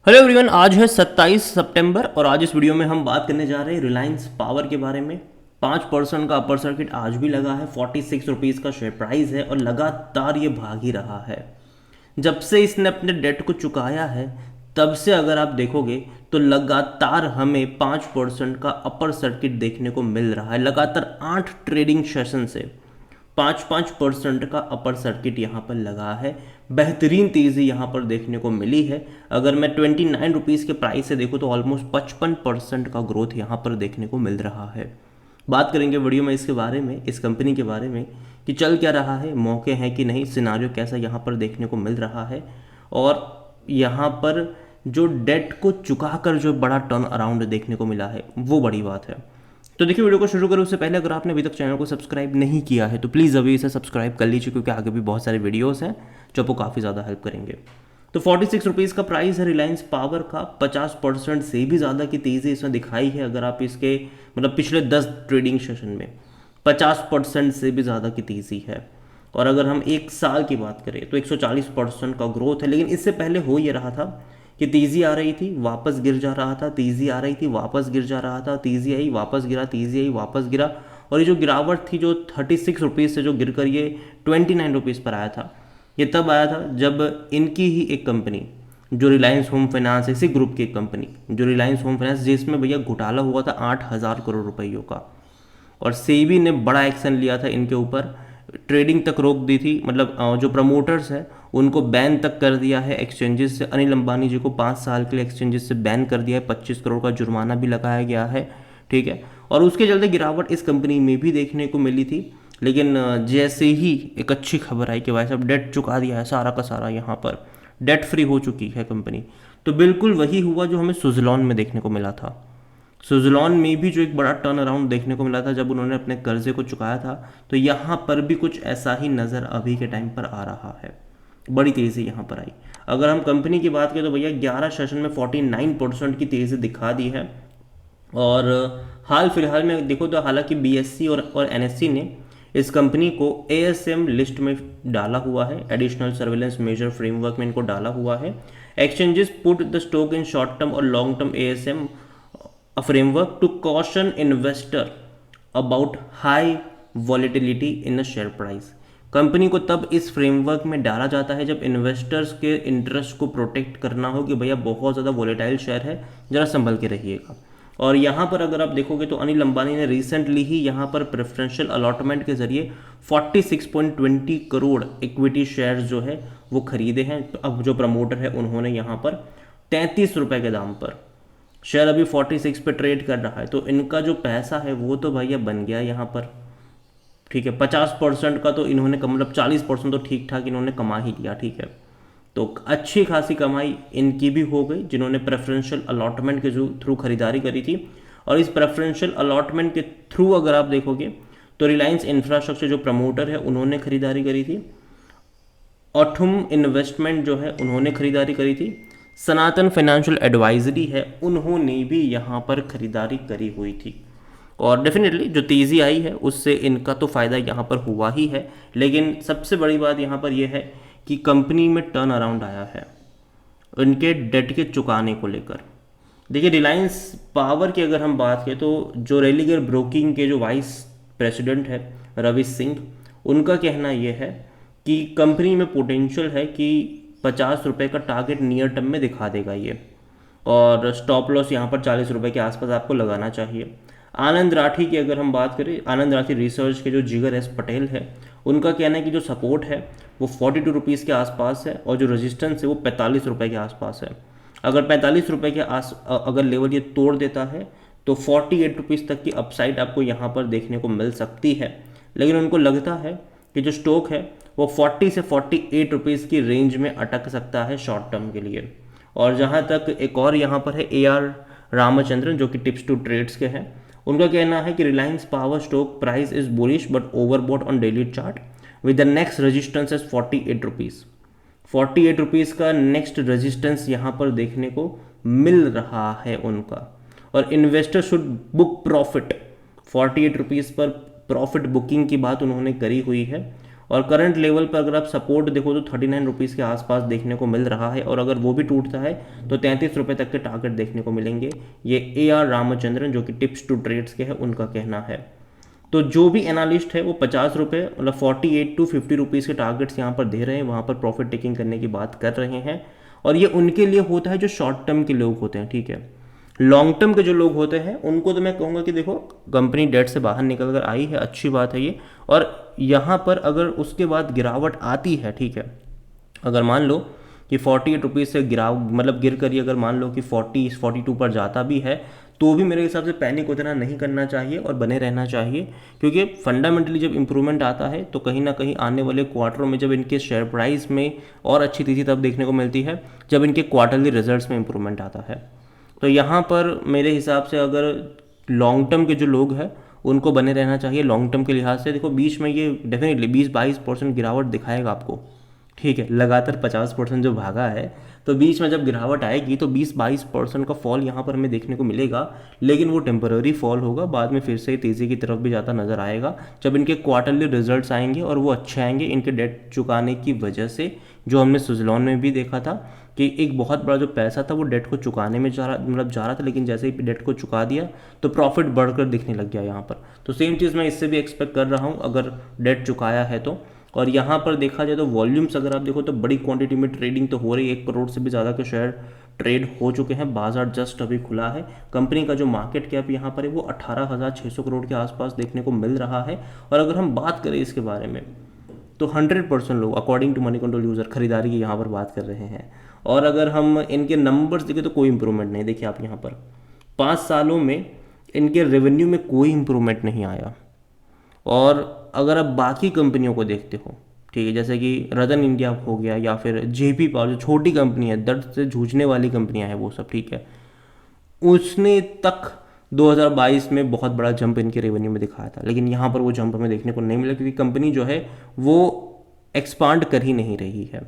Hello everyone, आज है 27 सितंबर और आज इस वीडियो में हम बात करने जा रहे हैं रिलायंस पावर के बारे में। 5% का अपर सर्किट आज भी लगा है, 46 रुपीज़ का शेयर प्राइस है और लगातार ये भाग ही रहा है। जब से इसने अपने डेट को चुकाया है तब से अगर आप देखोगे तो लगातार हमें 5% का अपर सर्किट देखने को मिल रहा है। लगातार 8 ट्रेडिंग सेशन से 5% का अपर सर्किट यहाँ पर लगा है। बेहतरीन तेज़ी यहाँ पर देखने को मिली है। अगर मैं 29 रुपीज़ के प्राइस से देखूँ तो ऑलमोस्ट 55% का ग्रोथ यहाँ पर देखने को मिल रहा है। बात करेंगे वीडियो में इसके बारे में, इस कंपनी के बारे में कि चल क्या रहा है, मौके हैं कि नहीं, सिनारियो कैसा यहाँ पर देखने को मिल रहा है और यहाँ पर जो डेट को चुकाकर जो बड़ा टर्न अराउंड देखने को मिला है वो बड़ी बात है। तो देखिए, वीडियो को शुरू करें उससे पहले अगर आपने अभी तक चैनल को सब्सक्राइब नहीं किया है तो प्लीज़ अभी इसे सब्सक्राइब कर लीजिए, क्योंकि आगे भी बहुत सारे वीडियोस हैं जो आपको काफ़ी ज़्यादा हेल्प करेंगे। तो 46 रुपीज़ का प्राइस है रिलायंस पावर का। 50% से भी ज़्यादा की तेज़ी इसमें दिखाई है। अगर आप इसके मतलब पिछले 10 ट्रेडिंग सेशन में 50% से भी ज़्यादा की तेज़ी है। और अगर हम एक साल की बात करें तो 140% का ग्रोथ है। लेकिन इससे पहले हो ये रहा था कि तेज़ी आ रही थी, वापस गिर जा रहा था, तेज़ी आ रही थी, वापस गिर जा रहा था, तेज़ी आई, वापस गिरा, तेज़ी आई, वापस गिरा। और ये जो गिरावट थी जो 36 रुपीज़ से जो गिर कर ये 29 रुपीज़ पर आया था, ये तब आया था जब इनकी ही एक कंपनी जो रिलायंस होम फाइनेंस, इसी ग्रुप की एक कंपनी जो रिलायंस होम फाइनेंस, जिसमें भैया घोटाला हुआ था 8,000 करोड़ रुपयों का, और सेबी ने बड़ा एक्शन लिया था इनके ऊपर, ट्रेडिंग तक रोक दी थी। मतलब जो प्रमोटर्स हैं उनको बैन तक कर दिया है एक्सचेंजेस से। अनिल अंबानी जी को 5 साल के लिए एक्सचेंजेस से बैन कर दिया है, 25 करोड़ का जुर्माना भी लगाया गया है, ठीक है। और उसके चलते गिरावट इस कंपनी में भी देखने को मिली थी। लेकिन जैसे ही एक अच्छी खबर आई कि भाई साहब डेट चुका दिया है सारा का सारा, यहाँ पर डेट फ्री हो चुकी है कंपनी, तो बिल्कुल वही हुआ जो हमें सुजलॉन में देखने को मिला था। सुजलॉन में भी जो एक बड़ा टर्न अराउंड देखने को मिला था जब उन्होंने अपने कर्जे को चुकाया था, तो यहाँ पर भी कुछ ऐसा ही नज़र अभी के टाइम पर आ रहा है। बड़ी तेज़ी यहाँ पर आई। अगर हम कंपनी की बात करें तो भैया 11 सेशन में 49% की तेज़ी दिखा दी है। और हाल फिलहाल में देखो तो हालांकि बीएससी और एनएससी ने इस कंपनी को एएसएम लिस्ट में डाला हुआ है, एडिशनल सर्वेलेंस मेजर फ्रेमवर्क में इनको डाला हुआ है। Exchanges put the stock in short term और long term ASM a framework to caution investor about high volatility in the share price। Company को तब इस फ्रेमवर्क में डाला जाता है जब इन्वेस्टर्स के इंटरेस्ट को प्रोटेक्ट करना हो कि भैया बहुत ज़्यादा वोलेटाइल शेयर है, ज़रा संभल के रहिएगा। और यहाँ पर अगर आप देखोगे तो अनिल अंबानी ने रिसेंटली ही यहाँ पर प्रेफरेंशियल अलॉटमेंट के जरिए 46.20 करोड़ इक्विटी शेयर्स जो है वो खरीदे हैं। तो अब जो प्रमोटर है उन्होंने यहाँ पर 33 रुपये के दाम पर, शेयर अभी 46 पे ट्रेड कर रहा है, तो इनका जो पैसा है वो तो भैया बन गया यहाँ पर, ठीक है। 50% का तो इन्होंने मतलब 40% तो ठीक ठाक इन्होंने कमा ही लिया, ठीक है। तो अच्छी खासी कमाई इनकी भी हो गई जिन्होंने प्रेफरेंशियल अलॉटमेंट के थ्रू खरीदारी करी थी। और इस प्रेफरेंशियल अलॉटमेंट के थ्रू अगर आप देखोगे तो रिलायंस इंफ्रास्ट्रक्चर जो प्रमोटर है उन्होंने खरीदारी करी थी, ऑथम इन्वेस्टमेंट जो है उन्होंने खरीदारी करी थी, सनातन फाइनेंशियल एडवाइजरी है उन्होंने भी यहाँ पर खरीदारी करी हुई थी। और डेफिनेटली जो तेज़ी आई है उससे इनका तो फ़ायदा यहाँ पर हुआ ही है। लेकिन सबसे बड़ी बात यहाँ पर यह है कि कंपनी में टर्न अराउंड आया है उनके डेट के चुकाने को लेकर। देखिए, रिलायंस पावर की अगर हम बात करें तो जो रेलिगर ब्रोकिंग के जो वाइस प्रेसिडेंट है रवि सिंह, उनका कहना यह है कि कंपनी में पोटेंशियल है कि 50 रुपये का टारगेट नियर टर्म में दिखा देगा ये, और स्टॉप लॉस यहाँ पर 40 रुपये के आसपास आपको लगाना चाहिए। आनंद राठी की अगर हम बात करें, आनंद राठी रिसर्च के जो जिगर एस पटेल है, उनका कहना है कि जो सपोर्ट है वो 42 रुपीज़ के आसपास है और जो रेजिस्टेंस है वो 45 रुपये के आसपास है। अगर 45 रुपये के अगर लेवल ये तोड़ देता है तो 48 रुपीज़ तक की अपसाइड आपको यहाँ पर देखने को मिल सकती है। लेकिन उनको लगता है कि जो स्टॉक है वो 40 से 48 रुपीज़ की रेंज में अटक सकता है शॉर्ट टर्म के लिए। और जहाँ तक एक और यहाँ पर है AR रामचंद्रन जो कि टिप्स टू ट्रेड्स के हैं, उनका कहना है कि Reliance power stock price is bullish but overbought on daily chart with the next resistance is 48 rupees. 48 rupees का नेक्स्ट रेजिस्टेंस यहाँ पर देखने को मिल रहा है उनका। और investor should book profit, 48 rupees पर प्रॉफिट बुकिंग की बात उन्होंने करी हुई है। और करंट लेवल पर अगर आप सपोर्ट देखो तो 39 रुपीज़ के आसपास देखने को मिल रहा है, और अगर वो भी टूटता है तो 33 रुपये तक के टारगेट देखने को मिलेंगे। ये AR रामचंद्रन जो कि टिप्स टू ट्रेड्स के हैं उनका कहना है। तो जो भी एनालिस्ट है वो 50 रुपये मतलब 48 टू 50 रुपीज़ के टारगेट्स यहाँ पर दे रहे हैं, वहाँ पर प्रॉफिट टेकिंग करने की बात कर रहे हैं। और ये उनके लिए होता है जो शॉर्ट टर्म के लोग होते हैं, ठीक है। लॉन्ग टर्म के जो लोग होते हैं उनको तो मैं कहूँगा कि देखो कंपनी डेट से बाहर निकल कर आई है, अच्छी बात है ये। और यहाँ पर अगर उसके बाद गिरावट आती है, ठीक है, अगर मान लो कि 48 रुपीज़ से मतलब गिर कर ही अगर मान लो कि 42 पर जाता भी है, तो भी मेरे हिसाब से पैनिक उतना नहीं करना चाहिए और बने रहना चाहिए। क्योंकि फंडामेंटली जब इंप्रूवमेंट आता है तो कहीं ना कहीं आने वाले क्वार्टरों में जब इनके शेयर प्राइस में और अच्छी तेज़ी तब देखने को मिलती है जब इनके क्वार्टरली रिजल्ट्स में इंप्रूवमेंट आता है। तो यहाँ पर मेरे हिसाब से अगर लॉन्ग टर्म के जो लोग हैं उनको बने रहना चाहिए लॉन्ग टर्म के लिहाज से। देखो बीच में ये डेफिनेटली 20-22% गिरावट दिखाएगा आपको, ठीक है, लगातार 50% जो भागा है, तो बीच में जब गिरावट आएगी तो 20-22% का फॉल यहाँ पर हमें देखने को मिलेगा। लेकिन वो टेम्पररी फॉल होगा, बाद में फिर से तेज़ी की तरफ भी जाता नजर आएगा जब इनके क्वार्टरली रिजल्ट्स आएंगे, और वो अच्छे आएंगे इनके डेट चुकाने की वजह से। जो हमने सुजलॉन में भी देखा था कि एक बहुत बड़ा जो पैसा था वो डेट को चुकाने में जा रहा था, लेकिन जैसे ही डेट को चुका दिया तो प्रॉफिट बढ़कर दिखने लग गया यहाँ पर। तो सेम चीज़ मैं इससे भी एक्सपेक्ट कर रहा हूँ अगर डेट चुकाया है तो। और यहाँ पर देखा जाए तो वॉल्यूम्स अगर आप देखो तो बड़ी क्वांटिटी में ट्रेडिंग तो हो रही है, 1 करोड़ से भी ज़्यादा के शेयर ट्रेड हो चुके हैं। बाजार जस्ट अभी खुला है। कंपनी का जो मार्केट कैप यहाँ पर है वो 18,600 करोड़ के आसपास देखने को मिल रहा है। और अगर हम बात करें इसके बारे में तो 100% लोग according to money control user खरीदारी की यहाँ पर बात कर रहे हैं। और अगर हम इनके नंबर्स देखें तो कोई इंप्रूवमेंट नहीं। देखिए आप यहाँ पर 5 सालों में इनके रेवेन्यू में कोई इंप्रूवमेंट नहीं आया। और अगर आप बाकी कंपनियों को देखते हो, ठीक है, जैसे कि रतन इंडिया हो गया या फिर JP पावर, जो छोटी कंपनी है, दर्द से जूझने वाली कंपनियां हैं वो सब, ठीक है, उसने तक 2022 में बहुत बड़ा जंप इनके रेवेन्यू में दिखाया था। लेकिन यहाँ पर वो जंप हमें देखने को नहीं मिला क्योंकि कंपनी जो है वो एक्सपांड कर ही नहीं रही है।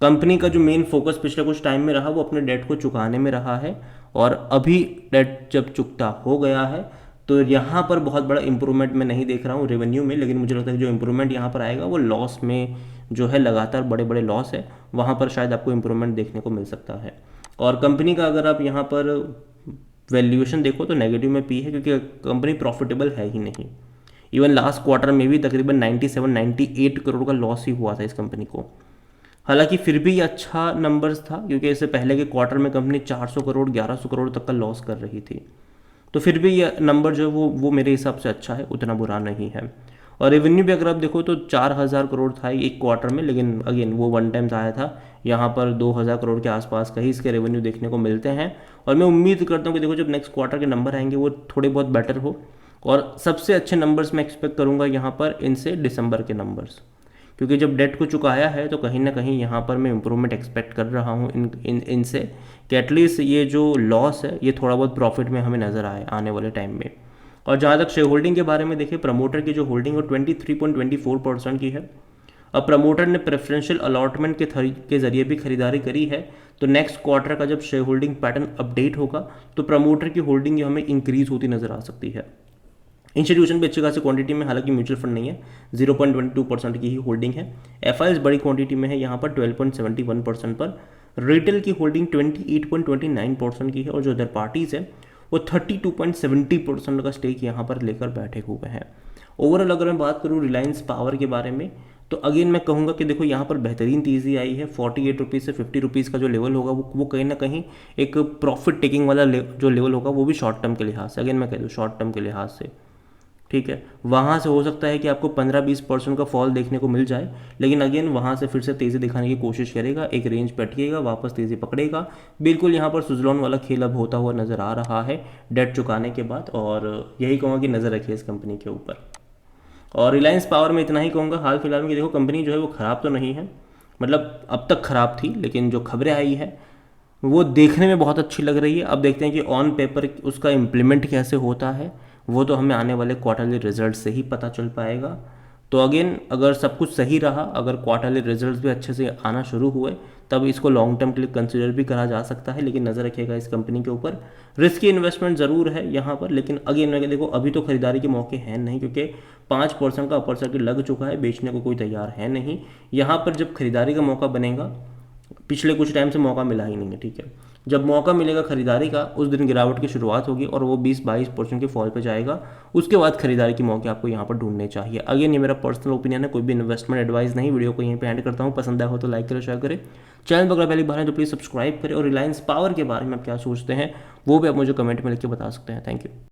कंपनी का जो मेन फोकस पिछले कुछ टाइम में रहा वो अपने डेट को चुकाने में रहा है। और अभी डेट जब चुकता हो गया है तो यहाँ पर बहुत बड़ा इंप्रूवमेंट मैं नहीं देख रहा हूँ रेवेन्यू में। लेकिन मुझे लगता है जो इंप्रूवमेंट यहाँ पर आएगा वो लॉस में जो है, लगातार बड़े बड़े लॉस है, वहाँ पर शायद आपको इंप्रूवमेंट देखने को मिल सकता है। और कंपनी का अगर आप यहाँ पर वैल्यूएशन देखो तो नेगेटिव में पी है क्योंकि कंपनी प्रॉफिटेबल है ही नहीं। इवन लास्ट क्वार्टर में भी तकरीबन 97-98 करोड़ का लॉस ही हुआ था इस कंपनी को। हालांकि फिर भी अच्छा नंबर्स था क्योंकि इससे पहले के क्वार्टर में कंपनी 400 करोड़ 1100 करोड़ तक का लॉस कर रही थी। तो फिर भी ये नंबर जो है वो मेरे हिसाब से अच्छा है, उतना बुरा नहीं है। और रेवेन्यू भी अगर आप देखो तो 4000 करोड़ था एक क्वार्टर में, लेकिन अगेन वो वन टाइम्स आया था। यहाँ पर 2000 करोड़ के आसपास कहीं इसके रेवेन्यू देखने को मिलते हैं। और मैं उम्मीद करता हूँ कि देखो जब नेक्स्ट क्वार्टर के नंबर आएंगे वो थोड़े बहुत बेटर हो। और सबसे अच्छे नंबर्स मैं एक्सपेक्ट करूँगा यहाँ पर इनसे दिसंबर के नंबर्स, क्योंकि जब डेट को चुकाया है तो कहीं ना कहीं यहाँ पर मैं इंप्रूवमेंट एक्सपेक्ट कर रहा हूँ इनसे कि एटलीस्ट ये जो लॉस है ये थोड़ा बहुत प्रॉफिट में हमें नज़र आए आने वाले टाइम में। और जहाँ तक शेयर होल्डिंग के बारे में देखें, प्रमोटर की जो होल्डिंग है 23.24% की है। अब प्रमोटर ने प्रेफरेंशियल अलॉटमेंट के जरिए भी खरीदारी करी है। तो नेक्स्ट क्वार्टर का जब शेयर होल्डिंग पैटर्न अपडेट होगा तो प्रमोटर की होल्डिंग हमें इंक्रीज होती नजर आ सकती है। इंस्टीट्यूशन भी अच्छी खासी क्वांटिटी में, हालांकि म्यूचुअल फंड नहीं है, 0.22% की ही होल्डिंग है। FIs बड़ी क्वांटिटी में है यहाँ पर 12.71% पर। रिटेल की होल्डिंग 28.29% की है और जो अदर पार्टीज है वो 32.70% का स्टेक यहाँ पर लेकर बैठे हुए हैं। ओवरऑल अगर मैं बात करूँ रिलायंस पावर के बारे में तो अगेन मैं कहूँगा कि देखो यहाँ पर बेहतरीन तेज़ी आई है। 48 रुपीज़ से 50 रुपीज़ का जो लेवल होगा वो कहीं ना कहीं एक प्रॉफिट टेकिंग वाला जो लेवल होगा वो भी शॉर्ट टर्म के लिहाज से, अगेन मैं कह दूँ शॉर्ट टर्म के लिहाज से, ठीक है, वहाँ से हो सकता है कि आपको 15-20% का फॉल देखने को मिल जाए। लेकिन अगेन वहाँ से फिर से तेज़ी दिखाने की कोशिश करेगा, एक रेंज पे अटकेगा, वापस तेज़ी पकड़ेगा। बिल्कुल यहाँ पर सुजलॉन वाला खेल अब होता हुआ नज़र आ रहा है डेट चुकाने के बाद। और यही कहूँगा कि नज़र रखिए इस कंपनी के ऊपर। और रिलायंस पावर में इतना ही कहूँगा हाल फिलहाल में कि देखो कंपनी जो है वो ख़राब तो नहीं है, मतलब अब तक ख़राब थी, लेकिन जो खबरें आई है वो देखने में बहुत अच्छी लग रही है। अब देखते हैं कि ऑन पेपर उसका इम्प्लीमेंट कैसे होता है, वो तो हमें आने वाले क्वार्टरली रिजल्ट से ही पता चल पाएगा। तो अगेन अगर सब कुछ सही रहा, अगर क्वार्टरली रिजल्ट्स भी अच्छे से आना शुरू हुए तब इसको लॉन्ग टर्म के लिए कंसिडर भी करा जा सकता है, लेकिन नज़र रखिएगा इस कंपनी के ऊपर। रिस्की इन्वेस्टमेंट ज़रूर है यहाँ पर, लेकिन अगेन मैं देखो अभी तो खरीदारी के मौके हैं नहीं, क्योंकि 5% का अपर सर्किट लग चुका है, बेचने को कोई तैयार है नहीं। यहाँ पर जब खरीदारी का मौका बनेगा, पिछले कुछ टाइम से मौका मिला ही नहीं है, ठीक है। जब मौका मिलेगा खरीदारी का, उस दिन गिरावट की शुरुआत होगी और वो 20-22% के फॉल पे जाएगा। उसके बाद खरीदारी के मौके आपको यहाँ पर ढूंढने चाहिए। अगेन ये मेरा पर्सनल ओपिनियन है, कोई भी इन्वेस्टमेंट एडवाइस नहीं। वीडियो को यहीं पे एंड करता हूँ। पसंद आया हो तो लाइक करें, शेयर करें। चैनल पर अगर पहली बार है तो प्लीज़ सब्सक्राइब करें, और रिलायंस पावर के बारे में आप क्या सोचते हैं वो भी आप मुझे कमेंट में लिख के बता सकते हैं। Thank you.